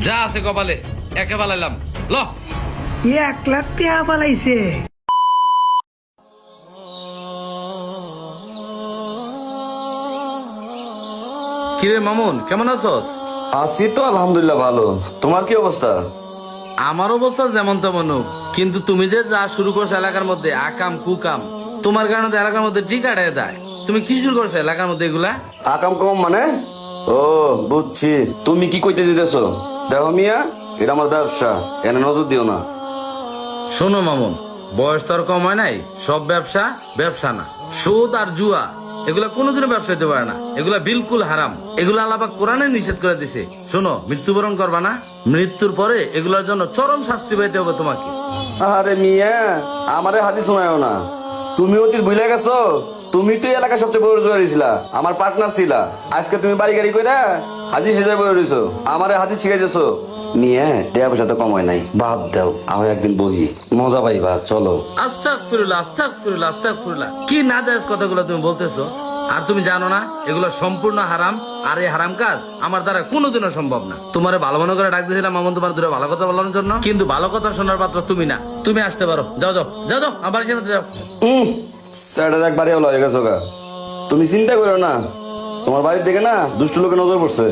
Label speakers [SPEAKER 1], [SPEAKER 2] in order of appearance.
[SPEAKER 1] যা আছে কপালে একে পালাইলাম ল।
[SPEAKER 2] 1 লাখ টাকা পালাইছে।
[SPEAKER 1] কিরে মামুন কেমন আছস?
[SPEAKER 3] আছি তো আলহামদুলিল্লাহ ভালো। তোমার কি অবস্থা?
[SPEAKER 1] আমার অবস্থা যেমন তেমন হোক, কিন্তু তুমি যে যা শুরু করছো এলাকার মধ্যে আকাম কুকাম, তোমার কারণে তো এলাকার মধ্যে ঠিক আড়াই দেয়। তুমি কি শুরু করছো এলাকার মধ্যে এগুলা?
[SPEAKER 3] আকাম কম মানে? ও বুঝছি, তুমি কি কইতে যেতেছো। দেখো মিয়া, এটা আমার ব্যবসা, এনে নজর দিও না।
[SPEAKER 1] শোনো মামুন, বয়স তো আর কম হয় নাই। সব ব্যবসা ব্যবসা না। সুদ আর জুয়া এগুলা কোনোদিনও ব্যবসা হতে পারে না। এগুলা বিলকুল হারাম। এগুলা আল্লাহ পাক কোরআনে নিষেধ করে দিছে। শোনো, মৃত্যুবরণ করবা না, মৃত্যুর পরে এগুলোর জন্য চরম শাস্তি পাইতে হবে তোমাকে।
[SPEAKER 3] আরে মিয়া, আমারে হাদিস শোনায়ও না। তুমি অতীত ভুলে গেছো। তুমি তো এই এলাকার সবচেয়ে বড় জুয়ারি ছিলা, আমার পার্টনার ছিলা। আজকে তুমি বাড়ি গাড়ি কইরা হাদিস হিসেবে বলে রইছো, আমারে হাদিস শিখাইতেছো। মিয়া টাকা পয়সা তো কমায় নাই, বাদ দাও, আরো একদিন বহি, মজা পাইবা, চলো।
[SPEAKER 1] আস্তাগফিরুল্লাহ, আস্তাগফিরুল্লাহ, আস্তাগফিরুল্লাহ। কি নাজায়েজ কথাগুলো তুমি বলতেছো? আর তুমি জানো না এগুলো সম্পূর্ণ হারাম। আর এই হারাম কাজ আমার দ্বারা কোনোদিনও সম্ভব না। তোমার ভালো মনে করে ডাক দিয়েছিলাম মামুন, তোমার দূরে ভালো কথা বলার জন্য, কিন্তু ভালো কথা শোনার পাত্র তুমি না। তুমি আসতে পারো, যাও যাও যাও যাও, আমার বাড়ির সামনে যাও।
[SPEAKER 3] স্যারটা একবারে হলো হয়ে গেছো গা। তুমি চিন্তা করো না, তোমার বাড়ির দিকে না দুষ্ট লোকে নজর পড়ছে।